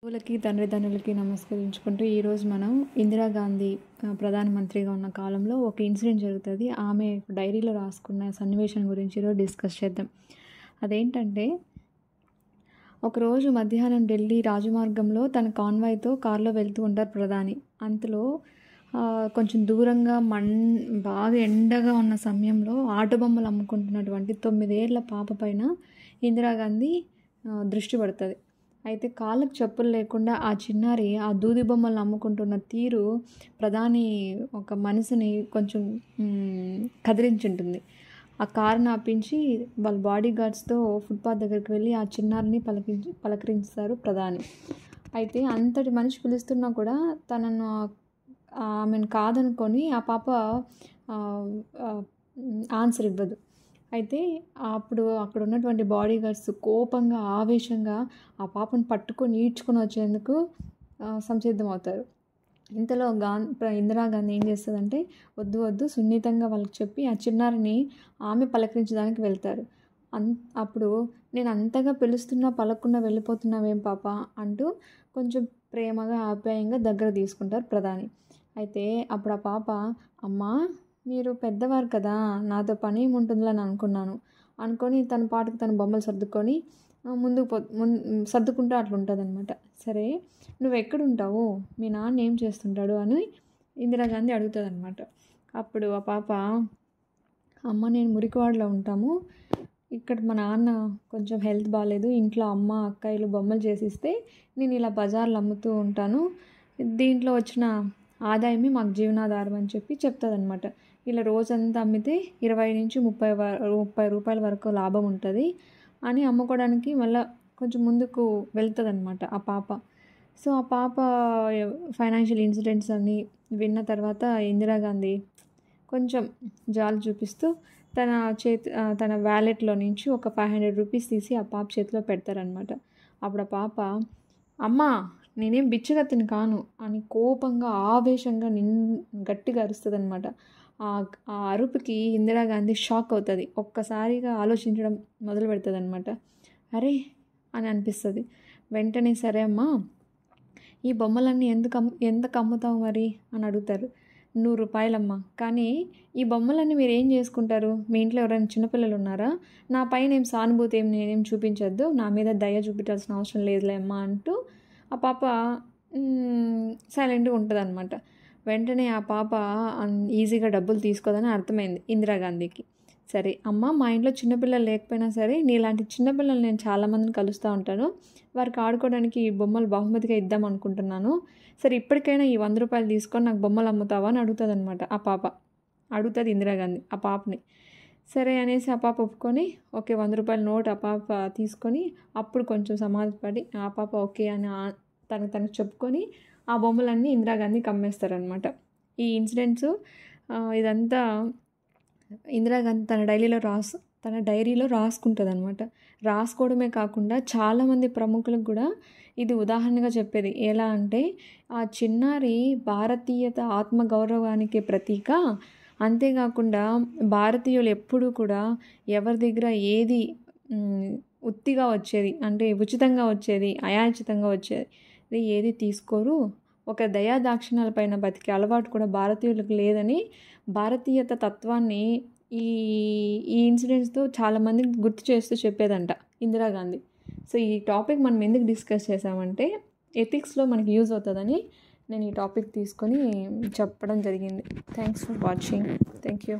గురువులకి తండ్రిదండ్రులకి నమస్కరించుకుంటూ ఈరోజు మనం ఇందిరాగాంధీ ప్రధానమంత్రిగా ఉన్న కాలంలో ఒక ఇన్సిడెంట్ జరుగుతుంది. ఆమె డైరీలో రాసుకున్న సన్నివేశం గురించి ఈరోజు డిస్కస్ చేద్దాం. అదేంటంటే, ఒకరోజు మధ్యాహ్నం ఢిల్లీ రాజమార్గంలో తన కాన్వాయ్తో కారులో వెళ్తూ ఉంటారు ప్రధాని. అంతలో కొంచెం దూరంగా బాగా ఎండగా ఉన్న సమయంలో ఆటబొమ్మలు అమ్ముకుంటున్నటువంటి 9 ఏళ్ల పాప పైన ఇందిరాగాంధీ దృష్టి పడుతుంది. అయితే కాళ్ళకు చెప్పులు లేకుండా ఆ చిన్నారి ఆ దూది బొమ్మలు అమ్ముకుంటున్న తీరు ప్రధాని ఒక మనసుని కొంచెం కదిలించుంటుంది. ఆ కారుని ఆపించి వాళ్ళ బాడీ గార్డ్స్తో ఫుట్పాత్ దగ్గరికి వెళ్ళి ఆ చిన్నారిని పలకరించారు ప్రధాని. అయితే అంతటి మనిషి పిలుస్తున్నా కూడా తనను ఆమెను కాదనుకొని ఆ పాప ఆన్సర్ ఇవ్వదు. అయితే అప్పుడు అక్కడ ఉన్నటువంటి బాడీ గార్డ్స్ కోపంగా ఆవేశంగా ఆ పాపను పట్టుకొని ఈడ్చుకొని వచ్చేందుకు సంసిద్ధమవుతారు. ఇంతలో ఇందిరాగాంధీ ఏం చేస్తుందంటే, వద్దు సున్నితంగా వాళ్ళకి చెప్పి ఆ చిన్నారిని ఆమె పలకరించడానికి వెళ్తారు. అప్పుడు నేను అంతగా పిలుస్తున్నా పలకకుండా వెళ్ళిపోతున్నావేం పాప అంటూ కొంచెం ప్రేమగా ఆప్యాయంగా దగ్గర తీసుకుంటారు ప్రధాని. అయితే అప్పుడు ఆ పాప, అమ్మా మీరు పెద్దవారు కదా, నాతో పని ఏముంటుందని అనుకొని తన పాటకు తన బొమ్మలు సర్దుకొని సర్దుకుంటూ అట్లుంటుంది అనమాట. సరే నువ్వు ఎక్కడుంటావు, మీ నాన్న ఏం చేస్తుంటాడు అని ఇందిరాగాంధీ అడుగుతుంది అనమాట. అప్పుడు ఆ పాప, అమ్మ నేను మురికివాడలో ఉంటాము, ఇక్కడ మా నాన్న కొంచెం హెల్త్ బాగాలేదు, ఇంట్లో అమ్మ అక్కాయిలు బొమ్మలు చేసిస్తే నేను ఇలా బజార్లో అమ్ముతూ ఉంటాను, దీంట్లో వచ్చిన ఆదాయమే మాకు జీవనాధారం అని చెప్తుంది అనమాట. ఇలా రోజంతా అమ్మితే 20 నుంచి 30 రూపాయల వరకు లాభం ఉంటుంది అని అమ్ముకోవడానికి మళ్ళీ కొంచెం ముందుకు వెళ్తుంది అనమాట ఆ పాప. సో ఆ పాప ఫైనాన్షియల్ ఇన్సిడెంట్స్ అన్నీ విన్న తర్వాత ఇందిరాగాంధీ కొంచెం జాలి చూపిస్తూ తన వ్యాలెట్లో నుంచి ఒక 500 రూపీస్ తీసి ఆ పాప చేతిలో పెడతారనమాట. అప్పుడు ఆ పాప, అమ్మా నేనేం బిచ్చగత్తిని కాను అని కోపంగా ఆవేశంగా గట్టిగా అరుస్తుంది అనమాట. ఆ అరుపుకి ఇందిరాగాంధీ షాక్ అవుతుంది. ఒక్కసారిగా ఆలోచించడం మొదలు పెడుతుంది అనమాట. అరే అని అనిపిస్తుంది. వెంటనే సరే అమ్మా ఈ బొమ్మలన్నీ ఎందుకు అమ్ముతావు మరి అని అడుగుతారు. 100 రూపాయలమ్మా, కానీ ఈ బొమ్మలన్నీ మీరు ఏం చేసుకుంటారు, మీ ఇంట్లో ఎవరైనా చిన్నపిల్లలు ఉన్నారా, నా పైన ఏం సానుభూతి నేనేం చూపించద్దు, నా మీద దయ చూపించాల్సిన అవసరం లేదులే అమ్మా అంటూ ఆ పాప సైలెంట్గా ఉంటుంది అనమాట. వెంటనే ఆ పాప ఈజీగా డబ్బులు తీసుకోదని అర్థమైంది ఇందిరాగాంధీకి. సరే అమ్మ, మా ఇంట్లో చిన్నపిల్లలు లేకపోయినా సరే నీలాంటి చిన్నపిల్లలు నేను చాలామందిని కలుస్తూ ఉంటాను, వారికి ఆడుకోవడానికి ఈ బొమ్మలు బహుమతిగా ఇద్దాం అనుకుంటున్నాను, సరే ఇప్పటికైనా ఈ 100 రూపాయలు తీసుకొని నాకు బొమ్మలు అమ్ముతావా అని అడుగుతుంది అనమాట. ఆ పాప అడుగుతుంది ఇందిరాగాంధీ ఆ పాపని. సరే అనేసి ఆ పాప ఒప్పుకొని ఓకే 100 రూపాయల నోట్ ఆ పాప తీసుకొని అప్పుడు కొంచెం సమాధపడి ఆ పాప ఓకే అని తనకు చెప్పుకొని ఆ బొమ్మలన్నీ ఇందిరాగాంధీకి అమ్మేస్తారనమాట. ఈ ఇన్సిడెంట్స్ ఇదంతా ఇందిరాగాంధీ తన డైరీలో రాసుకుంటుంది అనమాట. రాసుకోవడమే కాకుండా చాలామంది ప్రముఖులకు కూడా ఇది ఉదాహరణగా చెప్పేది. ఎలా అంటే, ఆ చిన్నారి భారతీయత ఆత్మగౌరవానికి ప్రతీక, అంతేకాకుండా భారతీయులు ఎప్పుడూ కూడా ఎవరి దగ్గర ఏది ఉత్తిగా వచ్చేది అంటే ఉచితంగా వచ్చేది అయాచితంగా వచ్చేది ఏది తీసుకోరు, ఒక దయాదాక్షిణ్యాల పైన బతికే అలవాటు కూడా భారతీయులకు లేదని భారతీయత తత్వాన్ని ఈ ఇన్సిడెంట్స్తో చాలామంది గుర్తు చేస్తూ చెప్పేదంట ఇందిరాగాంధీ. సో ఈ టాపిక్ మనం ఎందుకు డిస్కస్ చేసామంటే, ఎథిక్స్లో మనకి యూజ్ అవుతుందని నేను ఈ టాపిక్ తీసుకొని చెప్పడం జరిగింది. Thanks for watching. Thank you.